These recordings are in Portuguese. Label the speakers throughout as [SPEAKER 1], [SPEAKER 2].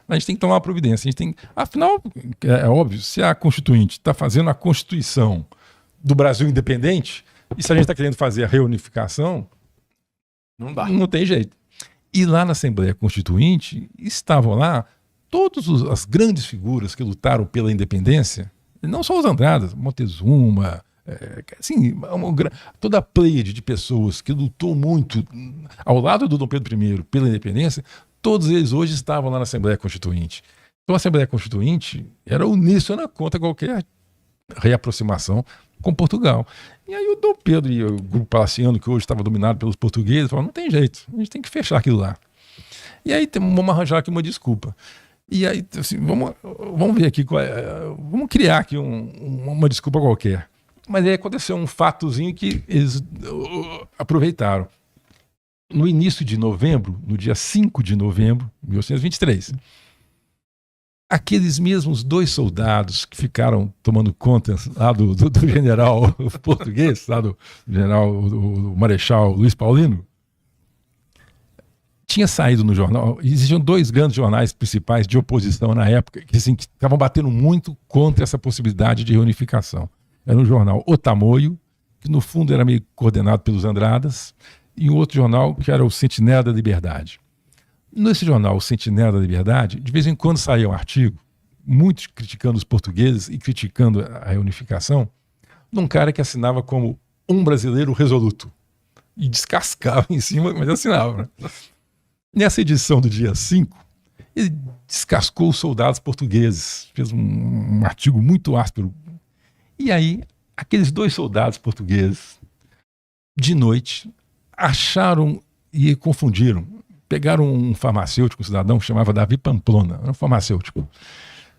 [SPEAKER 1] A gente tem que tomar uma providência. A gente tem, afinal, é óbvio, se a Constituinte está fazendo a Constituição do Brasil independente, e se a gente está querendo fazer a reunificação,
[SPEAKER 2] Não dá.
[SPEAKER 1] não tem jeito. E lá na Assembleia Constituinte estavam lá todas as grandes figuras que lutaram pela independência, não só os Andradas, Montezuma, assim, toda a pleiade de pessoas que lutou muito ao lado do Dom Pedro I pela independência, todos eles hoje estavam lá na Assembleia Constituinte. Então a Assembleia Constituinte era uníssona contra qualquer reaproximação com Portugal. E aí o Dom Pedro e o grupo palaciano, que hoje estava dominado pelos portugueses, falaram, não tem jeito, a gente tem que fechar aquilo lá. E aí vamos arranjar aqui uma desculpa. E aí, assim, vamos ver aqui, vamos criar aqui uma desculpa qualquer. Mas aí aconteceu um fatozinho que eles aproveitaram. No início de novembro, no dia 5 de novembro de 1823, aqueles mesmos 2 soldados que ficaram tomando conta lá do general português, lá do general, o Marechal Luiz Paulino, tinha saído no jornal. Existiam 2 grandes jornais principais de oposição na época que assim, estavam batendo muito contra essa possibilidade de reunificação. Era um jornal O Tamoio, que no fundo era meio coordenado pelos Andradas, e um outro jornal que era o Sentinela da Liberdade. Nesse jornal, o Sentinela da Liberdade, de vez em quando saía um artigo, muito criticando os portugueses e criticando a reunificação, de um cara que assinava como um brasileiro resoluto. E descascava em cima, mas assinava. Né? Nessa edição do dia 5, ele descascou os soldados portugueses, fez um artigo muito áspero. E aí, aqueles 2 soldados portugueses, de noite, acharam e confundiram. Pegaram um farmacêutico, um cidadão que chamava Davi Pamplona, era um farmacêutico.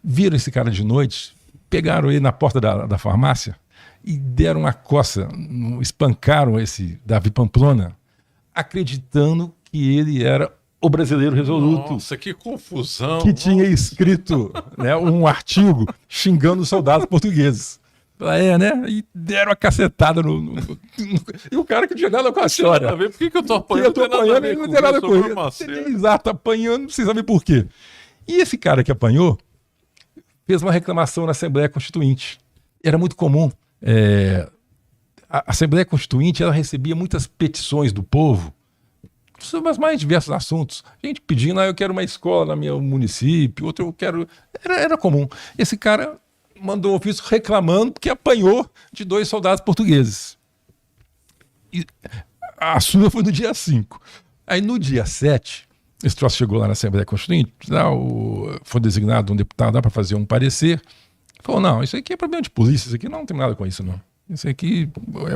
[SPEAKER 1] Viram esse cara de noite, pegaram ele na porta da farmácia e deram uma coça, espancaram esse Davi Pamplona, acreditando que ele era o brasileiro resoluto.
[SPEAKER 2] Nossa, que confusão.
[SPEAKER 1] Que tinha escrito, né, um artigo xingando os soldados portugueses. Né? E deram a cacetada e o cara que tinha nada com a história.
[SPEAKER 2] Por que eu tô apanhando?
[SPEAKER 1] Eu tô apanhando e não tem nada com isso. Exato, apanhando, não precisa saber por quê. E esse cara que apanhou fez uma reclamação na Assembleia Constituinte. Era muito comum. A Assembleia Constituinte ela recebia muitas petições do povo sobre os mais diversos assuntos. Gente pedindo, eu quero uma escola no meu município, outro eu quero... Era comum. Esse cara mandou um ofício reclamando porque apanhou de 2 soldados portugueses. E a sua foi no dia 5. Aí no dia 7, esse troço chegou lá na Assembleia Constituinte, foi designado um deputado lá para fazer um parecer. Falou, não, isso aqui é problema de polícia, isso aqui não tem nada com isso, não. Isso aqui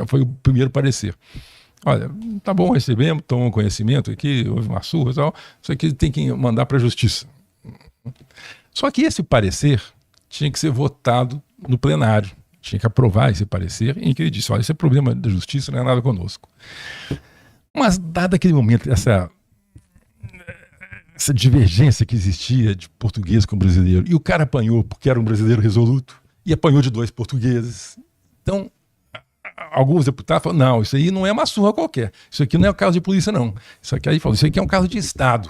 [SPEAKER 1] foi o primeiro parecer. Olha, tá bom, recebemos, tomamos conhecimento aqui, houve uma surra e tal, isso aqui tem que mandar para a justiça. Só que esse parecer tinha que ser votado no plenário, tinha que aprovar esse parecer, em que ele disse, olha, esse é problema da justiça, não é nada conosco. Mas dado aquele momento, essa divergência que existia de português com brasileiro, e o cara apanhou porque era um brasileiro resoluto, e apanhou de 2 portugueses. Então, alguns deputados falaram, não, isso aí não é uma surra qualquer, isso aqui não é um caso de polícia, não. Isso aqui, aí falou, isso aqui é um caso de Estado.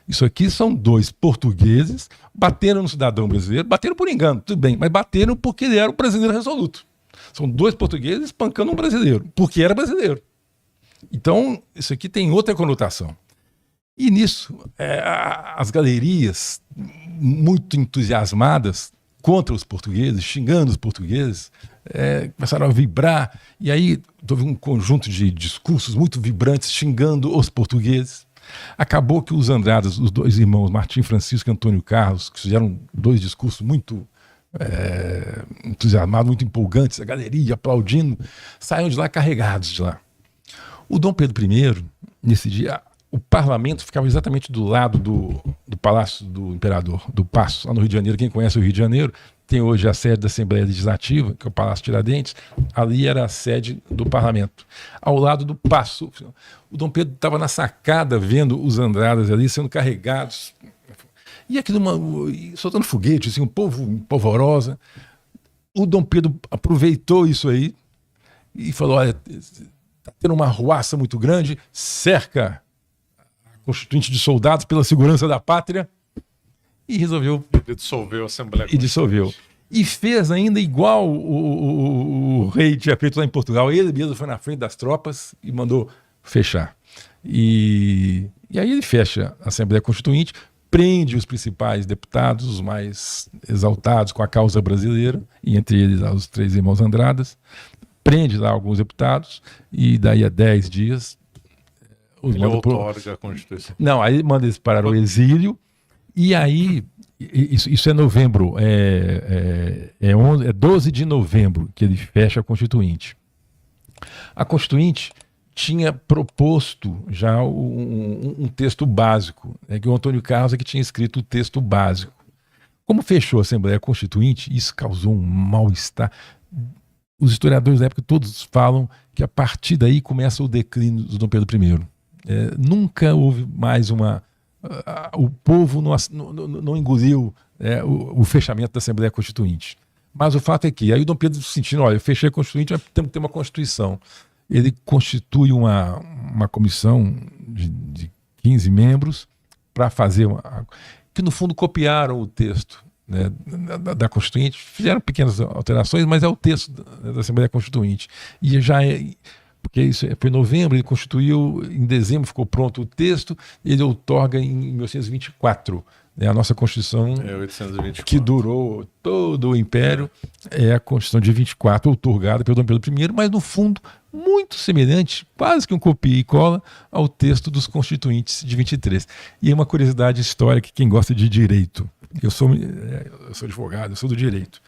[SPEAKER 1] Isso aqui são 2 portugueses, bateram no cidadão brasileiro, bateram por engano, tudo bem, mas bateram porque ele era um brasileiro resoluto. São 2 portugueses espancando um brasileiro, porque era brasileiro. Então, isso aqui tem outra conotação. E nisso, as galerias, muito entusiasmadas contra os portugueses, xingando os portugueses, começaram a vibrar, e aí houve um conjunto de discursos muito vibrantes xingando os portugueses. Acabou que os Andradas, os 2 irmãos, Martim Francisco e Antônio Carlos, que fizeram 2 discursos muito entusiasmados, muito empolgantes, a galeria aplaudindo, saíram de lá carregados de lá. O Dom Pedro I, nesse dia, o parlamento ficava exatamente do lado do Palácio do Imperador, do Paço, lá no Rio de Janeiro. Quem conhece o Rio de Janeiro, tem hoje a sede da Assembleia Legislativa, que é o Palácio Tiradentes, ali era a sede do parlamento. Ao lado do Paço, o Dom Pedro estava na sacada vendo os Andradas ali sendo carregados, e aquilo soltando foguete, assim, um povo polvorosa. O Dom Pedro aproveitou isso aí e falou, olha, está tendo uma arruaça muito grande, cerca a Constituinte de soldados pela segurança da pátria. e resolveu
[SPEAKER 2] Ele dissolveu a Assembleia
[SPEAKER 1] e dissolveu. E fez ainda igual o rei tinha feito lá em Portugal. Ele mesmo foi na frente das tropas e mandou fechar. E aí ele fecha a Assembleia Constituinte, prende os principais deputados, os mais exaltados com a causa brasileira, e entre eles os 3 irmãos Andradas, prende lá alguns deputados, e daí a 10 dias...
[SPEAKER 2] Ele outorga a Constituição.
[SPEAKER 1] Não, aí manda eles para o exílio, e aí, isso é novembro, é 12 de novembro que ele fecha a Constituinte. A Constituinte tinha proposto já um texto básico, que o Antônio Carlos é que tinha escrito o texto básico. Como fechou a Assembleia Constituinte, isso causou um mal-estar. Os historiadores da época todos falam que a partir daí começa o declínio do Dom Pedro I. Nunca houve mais o povo não engoliu o fechamento da Assembleia Constituinte. Mas o fato é que aí o Dom Pedro sentindo, olha, eu fechei a Constituinte, mas temos que ter uma Constituição. Ele constitui uma comissão de 15 membros para fazer que no fundo copiaram o texto, né, da Constituinte, fizeram pequenas alterações, mas é o texto da Assembleia Constituinte. E já porque isso foi em novembro, ele constituiu, em dezembro ficou pronto o texto, ele outorga em 1824. A nossa Constituição,
[SPEAKER 2] 1824.
[SPEAKER 1] Que durou todo o Império, é a Constituição de 24, outorgada pelo Dom Pedro I, mas no fundo muito semelhante, quase que um copia e cola, ao texto dos Constituintes de 23. E é uma curiosidade histórica, quem gosta de direito. Eu sou advogado, eu sou do direito.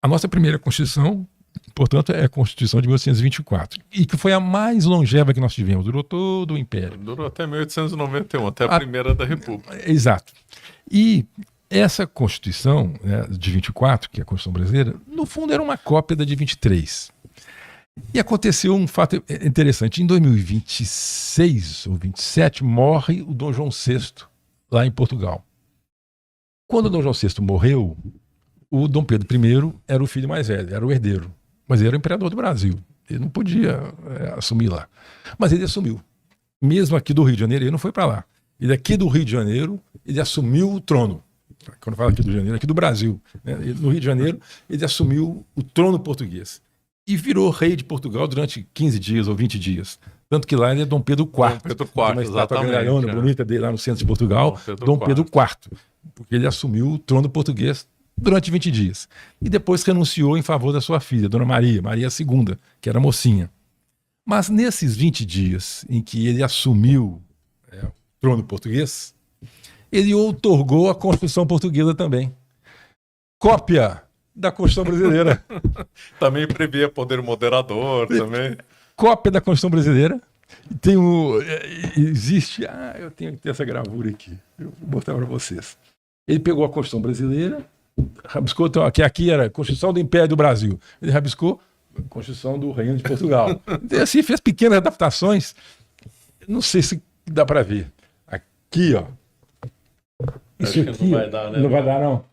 [SPEAKER 1] A nossa primeira Constituição, portanto, é a Constituição de 1824, e que foi a mais longeva que nós tivemos, durou todo o Império.
[SPEAKER 2] Durou até 1891, até a primeira da República.
[SPEAKER 1] Exato. E essa Constituição, né, de 24, que é a Constituição brasileira, no fundo era uma cópia da de 23. E aconteceu um fato interessante. Em 2026 ou 27 morre o Dom João VI lá em Portugal. Quando o Dom João VI morreu, o Dom Pedro I era o filho mais velho, era o herdeiro. Mas ele era o imperador do Brasil. Ele não podia assumir lá. Mas ele assumiu. Mesmo aqui do Rio de Janeiro, ele não foi para lá. Ele aqui do Rio de Janeiro, ele assumiu o trono. Quando eu falo aqui do Rio de Janeiro, aqui do Brasil. Né? No Rio de Janeiro, ele assumiu o trono português. E virou rei de Portugal durante 15 dias ou 20 dias. Tanto que lá ele é Dom Pedro IV.
[SPEAKER 2] Dom Pedro IV,
[SPEAKER 1] uma estátua grandalhona, bonita dele lá no centro de Portugal. Dom Pedro IV. Porque ele assumiu o trono português durante 20 dias. E depois renunciou em favor da sua filha, Dona Maria II, que era mocinha. Mas nesses 20 dias em que ele assumiu o trono português, ele outorgou a Constituição portuguesa também. Cópia da Constituição brasileira.
[SPEAKER 2] Também previa poder moderador, também.
[SPEAKER 1] Cópia da Constituição brasileira. Tem existe... eu tenho que ter essa gravura aqui. Eu vou mostrar para vocês. Ele pegou a Constituição brasileira, rabiscou, então, que aqui era a Constituição do Império do Brasil. Ele rabiscou a Constituição do Reino de Portugal. E assim fez pequenas adaptações. Não sei se dá para ver. Aqui, ó. Isso aqui
[SPEAKER 2] não vai dar, né?
[SPEAKER 1] Não vai dar, não.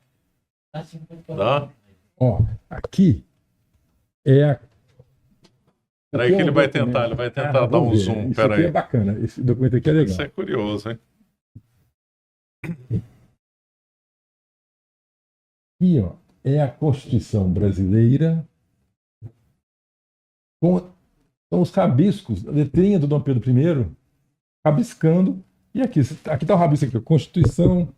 [SPEAKER 2] Dá?
[SPEAKER 1] Ó, aqui é a...
[SPEAKER 2] Peraí que ele vai tentar dar um zoom.
[SPEAKER 1] Isso aqui é bacana, esse documento aqui é legal.
[SPEAKER 2] Isso é curioso, hein?
[SPEAKER 1] Aqui, ó, é a Constituição brasileira com os rabiscos, a letrinha do Dom Pedro I, rabiscando, e aqui está o rabisco aqui, Constituição,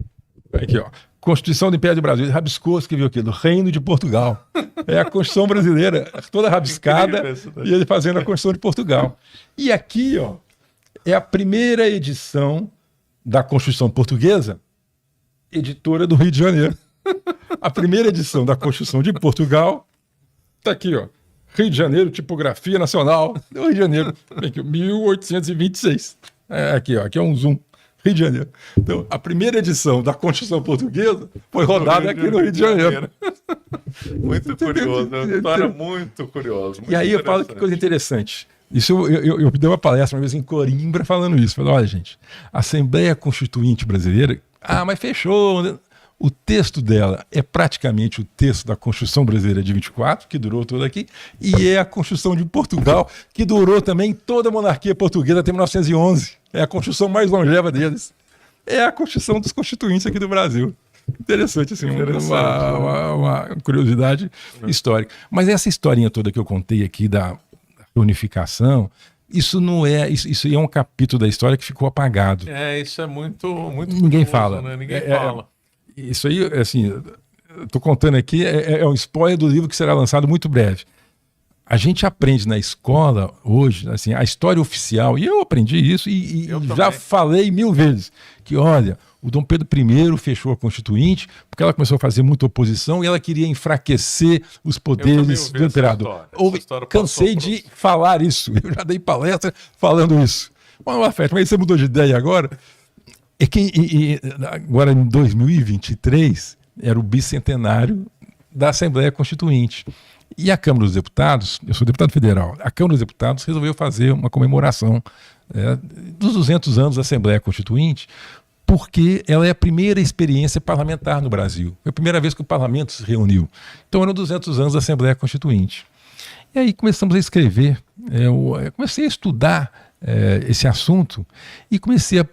[SPEAKER 1] aqui, ó, Constituição do Império do Brasil, ele rabiscou, escreveu aqui, do Reino de Portugal. É a Constituição brasileira, toda rabiscada, e ele fazendo a Constituição de Portugal. E aqui, ó, é a primeira edição da Constituição portuguesa, editora do Rio de Janeiro. A primeira edição da Constituição de Portugal está aqui, ó. Rio de Janeiro, Tipografia Nacional do Rio de Janeiro, aqui, 1826. Aqui, ó, aqui é um zoom. Rio de Janeiro. Então, a primeira edição da Constituição Portuguesa foi rodada aqui no Rio de Janeiro.
[SPEAKER 2] Muito curioso, é uma história muito curiosa.
[SPEAKER 1] E aí eu falo que coisa interessante. Isso eu dei uma palestra uma vez em Coimbra falando isso. Falei, olha, gente, a Assembleia Constituinte Brasileira, mas fechou. O texto dela é praticamente o texto da Constituição Brasileira de 24, que durou toda aqui, e é a Constituição de Portugal, que durou também toda a monarquia portuguesa até 1911. É a Constituição mais longeva deles. É a Constituição dos Constituintes aqui do Brasil. Interessante, assim, uma curiosidade histórica. Mas essa historinha toda que eu contei aqui da unificação, isso não é, isso é um capítulo da história que ficou apagado.
[SPEAKER 2] Isso é muito
[SPEAKER 1] Ninguém
[SPEAKER 2] curioso,
[SPEAKER 1] fala.
[SPEAKER 2] né? Ninguém fala.
[SPEAKER 1] Isso aí, assim, estou contando aqui, é um spoiler do livro que será lançado muito breve. A gente aprende na escola hoje, assim, a história oficial, e eu aprendi isso e já falei 1000 vezes, que olha, o Dom Pedro I fechou a Constituinte porque ela começou a fazer muita oposição e ela queria enfraquecer os poderes do imperador. Cansei de falar isso, eu já dei palestra falando isso. Mas você mudou de ideia agora? É que agora em 2023 era o bicentenário da Assembleia Constituinte. E a Câmara dos Deputados, eu sou deputado federal, a Câmara dos Deputados resolveu fazer uma comemoração dos 200 anos da Assembleia Constituinte, porque ela é a primeira experiência parlamentar no Brasil. Foi a primeira vez que o parlamento se reuniu. Então eram 200 anos da Assembleia Constituinte. E aí começamos a escrever, comecei a estudar esse assunto e comecei a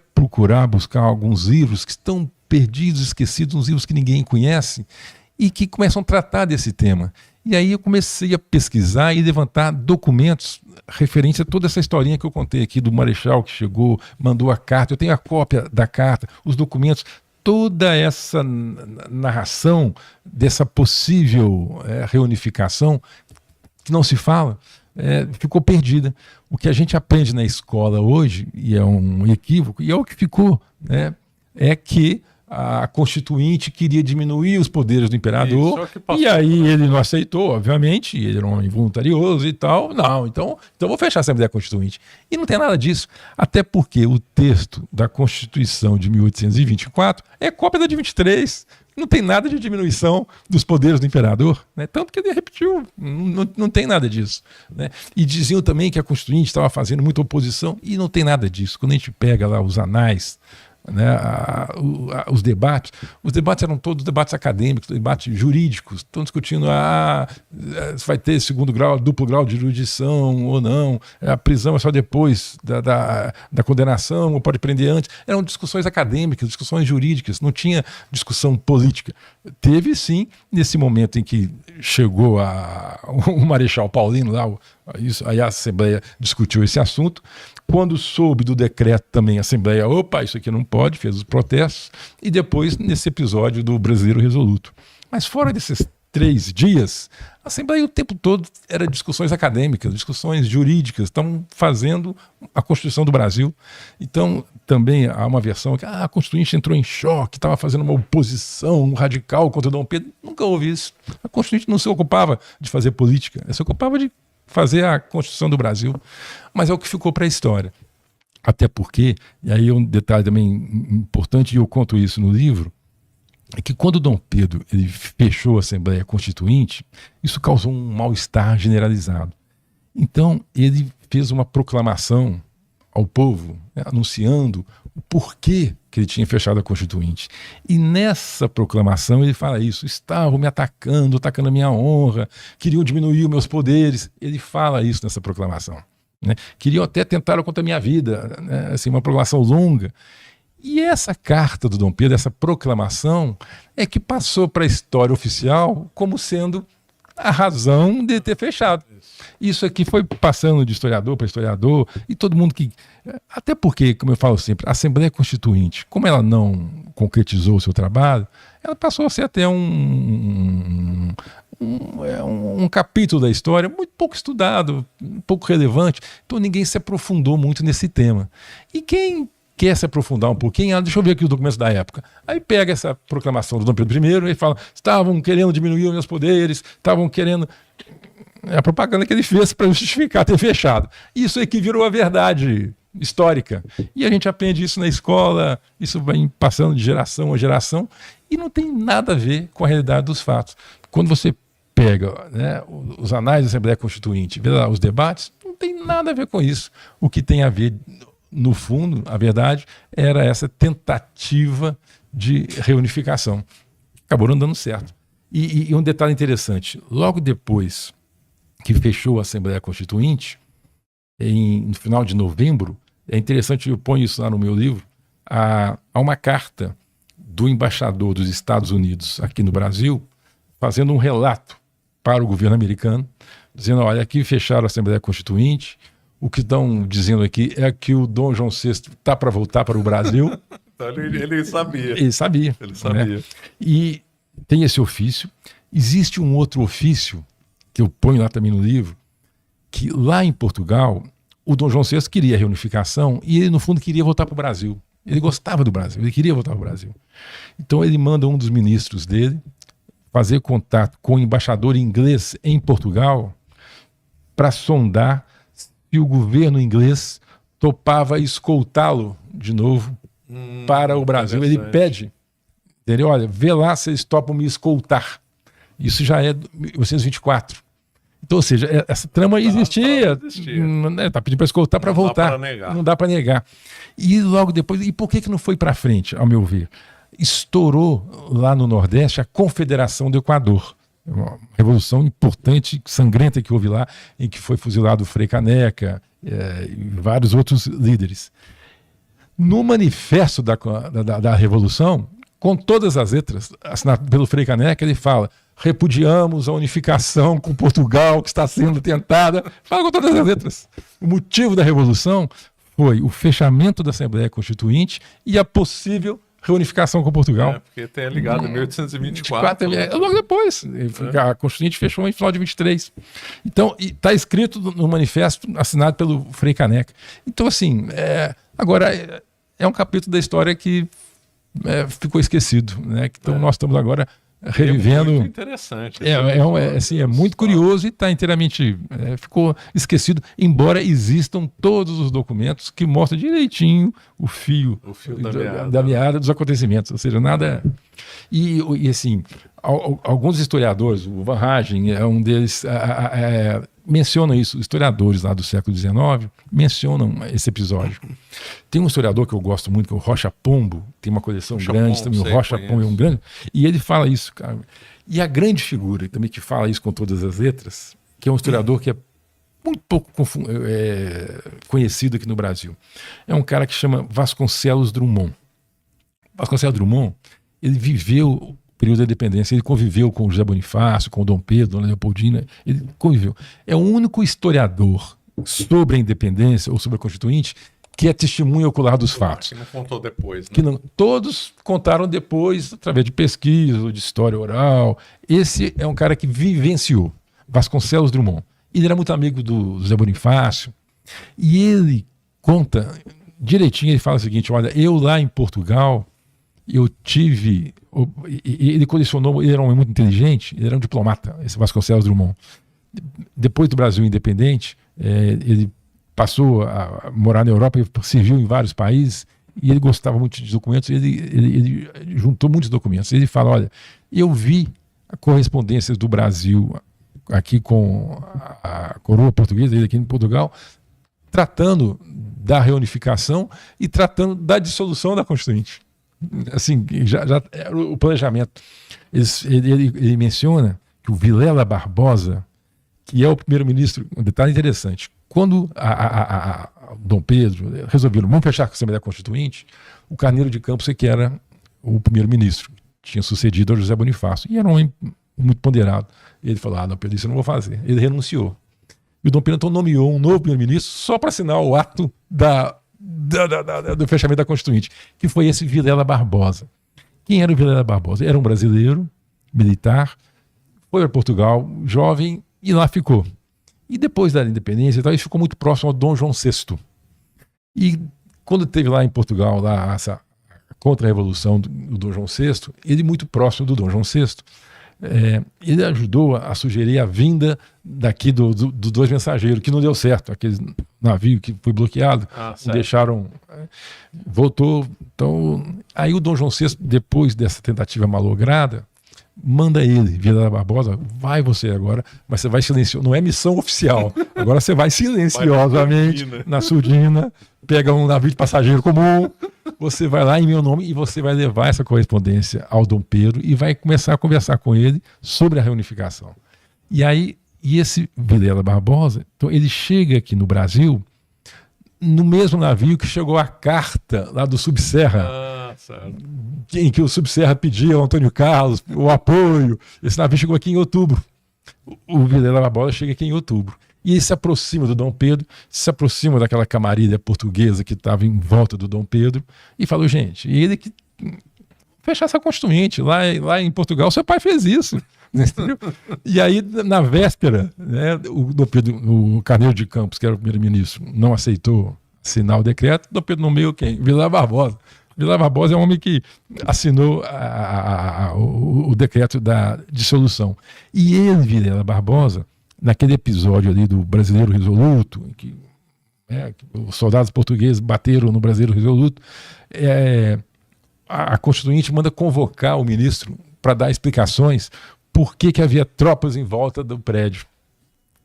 [SPEAKER 1] buscar alguns livros que estão perdidos, esquecidos, uns livros que ninguém conhece e que começam a tratar desse tema. E aí eu comecei a pesquisar e levantar documentos referentes a toda essa historinha que eu contei aqui do Marechal que chegou, mandou a carta, eu tenho a cópia da carta, os documentos, toda essa narração dessa possível reunificação que não se fala, ficou perdida. O que a gente aprende na escola hoje, e é um equívoco, e é o que ficou, é que a Constituinte queria diminuir os poderes do imperador, e aí ele não aceitou, obviamente, ele era um homem voluntarioso e tal, não, então vou fechar a Assembleia Constituinte. E não tem nada disso, até porque o texto da Constituição de 1824 é cópia da de 23, não tem nada de diminuição dos poderes do imperador, né? Tanto que ele repetiu, não tem nada disso, né? E diziam também que a Constituinte estava fazendo muita oposição, e não tem nada disso. Quando a gente pega lá os anais, os debates eram todos debates acadêmicos, debates jurídicos, estão discutindo se vai ter segundo grau, duplo grau de erudição ou não, a prisão é só depois da condenação ou pode prender antes. Eram discussões acadêmicas, discussões jurídicas, não tinha discussão política. Teve sim, nesse momento em que chegou o Marechal Paulino lá, aí a Assembleia discutiu esse assunto. Quando soube do decreto também, a Assembleia, isso aqui não pode, fez os protestos, e depois nesse episódio do Brasileiro Resoluto. Mas fora desses 3 dias, a Assembleia o tempo todo era discussões acadêmicas, discussões jurídicas, estão fazendo a Constituição do Brasil. Então também há uma versão que a Constituinte entrou em choque, estava fazendo uma oposição radical contra Dom Pedro. Nunca houve isso. A Constituinte não se ocupava de fazer política, ela se ocupava de fazer a Constituição do Brasil, mas é o que ficou para a história. Até porque, e aí um detalhe também importante, e eu conto isso no livro, é que quando Dom Pedro ele fechou a Assembleia Constituinte, isso causou um mal-estar generalizado. Então ele fez uma proclamação ao povo, anunciando o porquê que ele tinha fechado a Constituinte. E nessa proclamação ele fala isso: estavam me atacando a minha honra, queriam diminuir os meus poderes. Ele fala isso nessa proclamação, né? Queriam até tentar contra a minha vida, né? Assim, uma proclamação longa. E essa carta do Dom Pedro, essa proclamação, é que passou para a história oficial como sendo a razão de ter fechado. Isso aqui foi passando de historiador para historiador, e todo mundo que... Até porque, como eu falo sempre, a Assembleia Constituinte, como ela não concretizou o seu trabalho, ela passou a ser até um capítulo da história muito pouco estudado, pouco relevante, então ninguém se aprofundou muito nesse tema. E quem quer se aprofundar um pouquinho, deixa eu ver aqui os documentos da época. Aí pega essa proclamação do Dom Pedro I e fala: estavam querendo diminuir os meus poderes, estavam querendo... É a propaganda que ele fez para justificar ter fechado. Isso é que virou a verdade histórica. E a gente aprende isso na escola, isso vai passando de geração a geração, e não tem nada a ver com a realidade dos fatos. Quando você pega, né, os anais da Assembleia Constituinte, vê lá os debates, não tem nada a ver com isso. O que tem a ver... No fundo, a verdade, era essa tentativa de reunificação. Acabou não dando certo. E um detalhe interessante, logo depois que fechou a Assembleia Constituinte, no final de novembro, é interessante, eu ponho isso lá no meu livro, há uma carta do embaixador dos Estados Unidos aqui no Brasil, fazendo um relato para o governo americano, dizendo, olha, aqui fecharam a Assembleia Constituinte, o que estão dizendo aqui é que o Dom João VI está para voltar para o Brasil.
[SPEAKER 2] Então ele sabia.
[SPEAKER 1] Ele sabia.
[SPEAKER 2] Ele sabia.
[SPEAKER 1] Né? E tem esse ofício. Existe um outro ofício, que eu ponho lá também no livro, que lá em Portugal, o Dom João VI queria a reunificação e ele, no fundo, queria voltar para o Brasil. Ele gostava do Brasil, ele queria voltar para o Brasil. Então ele manda um dos ministros dele fazer contato com o embaixador inglês em Portugal para sondar se o governo inglês topava escoltá-lo de novo para o Brasil. Ele pede, entendeu? Olha, vê lá se eles topam me escoltar. Isso já é 1924. Então, ou seja, essa trama existia. Tá pedindo para escoltar para voltar. Não dá para negar. E logo depois, e por que não foi para frente, ao meu ver? Estourou lá no Nordeste a Confederação do Equador. Uma revolução importante, sangrenta que houve lá, em que foi fuzilado o Frei Caneca e vários outros líderes. No manifesto da Revolução, com todas as letras, assinado pelo Frei Caneca, ele fala: repudiamos a unificação com Portugal que está sendo tentada. Fala com todas as letras. O motivo da Revolução foi o fechamento da Assembleia Constituinte e a possível reunificação com Portugal.
[SPEAKER 2] Porque tem ligado em 1824.
[SPEAKER 1] Logo depois. A Constituinte fechou em final de 23. Então, está escrito no manifesto assinado pelo Frei Caneca. Então, assim, agora é um capítulo da história que ficou esquecido, né? Então, nós estamos agora revivendo.
[SPEAKER 2] É muito interessante.
[SPEAKER 1] É muito curioso e está inteiramente ficou esquecido, embora existam todos os documentos que mostram direitinho o fio da meada dos acontecimentos, ou seja, nada. E assim, alguns historiadores, o Van Hagen é um deles, mencionam isso. Historiadores lá do século XIX mencionam esse episódio. Tem um historiador que eu gosto muito, que é o Rocha Pombo, tem uma coleção grande também. O Rocha Pombo é um grande, e ele fala isso, cara. E a grande figura também que fala isso com todas as letras, que é um historiador que é muito pouco conhecido aqui no Brasil, é um cara que chama Vasconcelos Drummond. Vasconcelos Drummond, ele viveu o período da independência, ele conviveu com o José Bonifácio, com o Dom Pedro, Dona Leopoldina, ele conviveu. É o único historiador sobre a independência ou sobre a Constituinte que é testemunha ocular dos fatos.
[SPEAKER 2] Que não contou depois, né?
[SPEAKER 1] Que não, todos contaram depois, através de pesquisa, de história oral. Esse é um cara que vivenciou, Vasconcelos Drummond. Ele era muito amigo do José Bonifácio, e ele conta direitinho, ele fala o seguinte: olha, eu lá em Portugal, eu tive... Ele colecionou, ele era um homem muito inteligente, ele era um diplomata, esse Vasconcelos Drummond. Depois do Brasil independente, ele passou a morar na Europa, ele serviu em vários países, e ele gostava muito de documentos, ele juntou muitos documentos. Ele fala: olha, eu vi a correspondência do Brasil aqui com a coroa portuguesa, ele aqui em Portugal, tratando da reunificação e tratando da dissolução da Constituinte. Assim, já era o planejamento. Ele menciona que o Vilela Barbosa, que é o primeiro-ministro, um detalhe interessante, quando Dom Pedro resolveram, vamos fechar com a Assembleia Constituinte, o Carneiro de Campos, que era o primeiro-ministro, tinha sucedido ao José Bonifácio, e era um homem muito ponderado. Ele falou: não, Pedro, isso eu não vou fazer. Ele renunciou. E o Dom Pedro então nomeou um novo primeiro-ministro só para assinar o ato do fechamento da Constituinte, que foi esse Vilela Barbosa. Quem era o Vilela Barbosa? Era um brasileiro, militar, foi para Portugal, jovem, e lá ficou. E depois da independência, ele ficou muito próximo ao Dom João VI. E quando teve lá em Portugal essa contra-revolução do Dom João VI, ele muito próximo do Dom João VI, ele ajudou a sugerir a vinda daqui dos dois mensageiros, que não deu certo, aquele navio que foi bloqueado, deixaram, voltou. Então, aí o Dom João VI, depois dessa tentativa malograda, manda ele, Vilela Barbosa: vai você agora, mas você vai silencioso, não é missão oficial, agora você vai silenciosamente na surdina, pega um navio de passageiro comum, você vai lá em meu nome e você vai levar essa correspondência ao Dom Pedro e vai começar a conversar com ele sobre a reunificação. E esse Vilela Barbosa, então ele chega aqui no Brasil no mesmo navio que chegou a carta lá do Subserra, em que o Subserra pedia ao Antônio Carlos o apoio. Esse navio chegou aqui em outubro. O Vilela Barbosa chega aqui em outubro. E ele se aproxima do Dom Pedro, se aproxima daquela camarilha portuguesa que estava em volta do Dom Pedro e falou, gente, ele que fechar essa Constituinte, lá em Portugal, seu pai fez isso. Entendeu? E aí, na véspera, né, o Dom Pedro, o Carneiro de Campos, que era o primeiro-ministro, não aceitou assinar o decreto. Dom Pedro nomeou quem? Vilela Barbosa. Vilela Barbosa é um homem que assinou o decreto da dissolução. E ele, Vilela Barbosa, naquele episódio ali do Brasileiro Resoluto, em que os soldados portugueses bateram no Brasileiro Resoluto, a Constituinte manda convocar o ministro para dar explicações por que havia tropas em volta do prédio.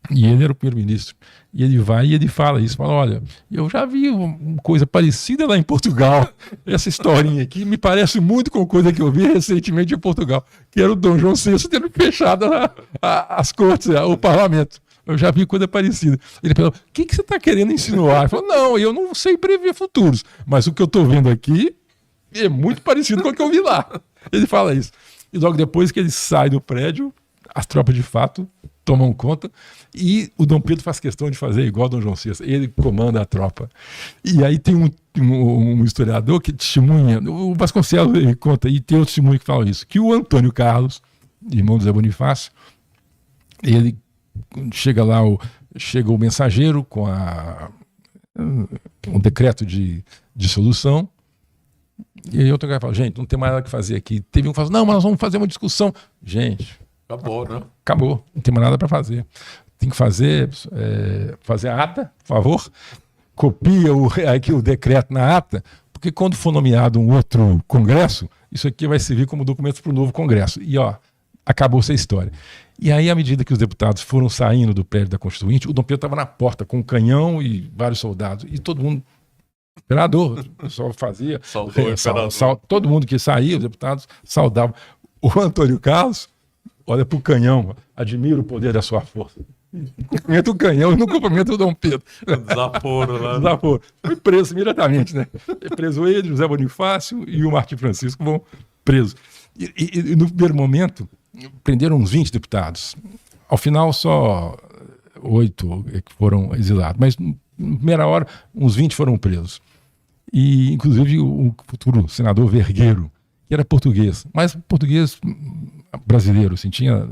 [SPEAKER 1] E ele era o primeiro-ministro. E ele vai e ele fala isso. Fala, olha, eu já vi uma coisa parecida lá em Portugal. Essa historinha aqui me parece muito com coisa que eu vi recentemente em Portugal, que era o Dom João VI tendo fechado as cortes, o parlamento. Eu já vi coisa parecida. Ele falou, o que você está querendo insinuar? Ele falou, não, eu não sei prever futuros, mas o que eu estou vendo aqui é muito parecido com o que eu vi lá. Ele fala isso. E logo depois que ele sai do prédio, as tropas de fato tomam conta e o Dom Pedro faz questão de fazer igual Dom João VI. Ele comanda a tropa. E aí tem um historiador que testemunha, o Vasconcelos ele conta, e tem outro testemunho que fala isso, que o Antônio Carlos, irmão do Zé Bonifácio, ele chega lá, chega o mensageiro com um decreto de dissolução. E aí outro cara fala, gente, não tem mais nada que fazer aqui. Teve um que fala, não, mas nós vamos fazer uma discussão. Gente,
[SPEAKER 2] acabou, né?
[SPEAKER 1] Acabou, não tem mais nada para fazer. Tem que fazer a ata, por favor. Copia aqui o decreto na ata, porque quando for nomeado um outro congresso, isso aqui vai servir como documento para o novo congresso. E ó, acabou-se a história. E aí, à medida que os deputados foram saindo do prédio da Constituinte, o Dom Pedro estava na porta com um canhão e vários soldados. E todo mundo... Imperador, o pessoal fazia. Todo mundo que saía, os deputados saudavam. O Antônio Carlos olha para o canhão, admira o poder da sua força. Cumprimenta o canhão e não cumprimenta o Dom Pedro.
[SPEAKER 2] Desaforo, né?
[SPEAKER 1] Desaforo. Foi preso imediatamente, né? Preso ele, José Bonifácio e o Martim Francisco vão presos. E no primeiro momento, prenderam uns 20 deputados. Ao final, só 8 que foram exilados. Mas na primeira hora, uns 20 foram presos. E, inclusive, o futuro senador Vergueiro, que era português, mas português brasileiro, assim, tinha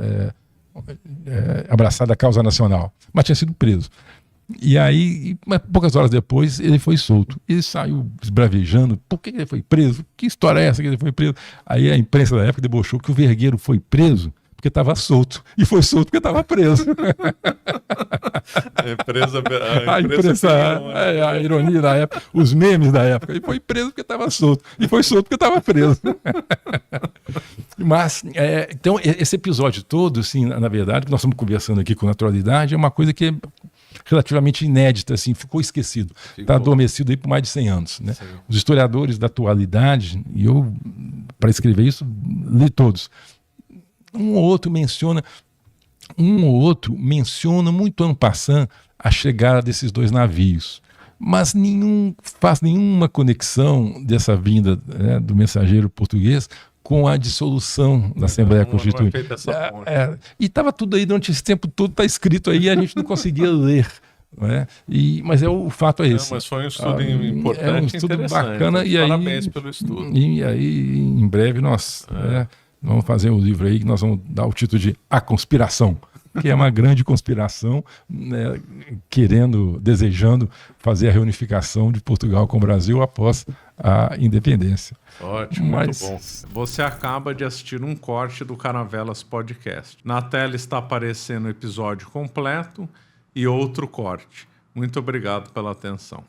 [SPEAKER 1] abraçado a causa nacional, mas tinha sido preso. E aí, poucas horas depois, ele foi solto. Ele saiu esbravejando. Por que ele foi preso? Que história é essa que ele foi preso? Aí a imprensa da época debochou que o Vergueiro foi preso porque estava solto. E foi solto porque estava preso. A ironia da época, os memes da época. Ele foi preso porque estava solto. E foi solto porque estava preso. Mas, então, esse episódio todo, assim, na verdade, que nós estamos conversando aqui com naturalidade, é uma coisa que é relativamente inédita, assim, ficou esquecido. Está adormecido aí por mais de 100 anos. Né? Os historiadores da atualidade, e eu, para escrever isso, li todos. Um ou outro menciona muito en passant a chegada desses dois navios, mas nenhum faz nenhuma conexão dessa vinda, né, do mensageiro português com a dissolução da Assembleia Constituinte. E estava tudo aí durante esse tempo todo, está escrito aí, a gente não conseguia ler. Né? Mas o fato é esse.
[SPEAKER 2] Mas foi um estudo importante,
[SPEAKER 1] é um estudo bacana. E
[SPEAKER 2] parabéns pelo estudo.
[SPEAKER 1] E aí, em breve, nós vamos fazer um livro aí que nós vamos dar o título de A Conspiração, que é uma grande conspiração, né, desejando fazer a reunificação de Portugal com o Brasil após a independência.
[SPEAKER 2] Ótimo, muito bom. Você acaba de assistir um corte do Caravelas Podcast. Na tela está aparecendo o episódio completo e outro corte. Muito obrigado pela atenção.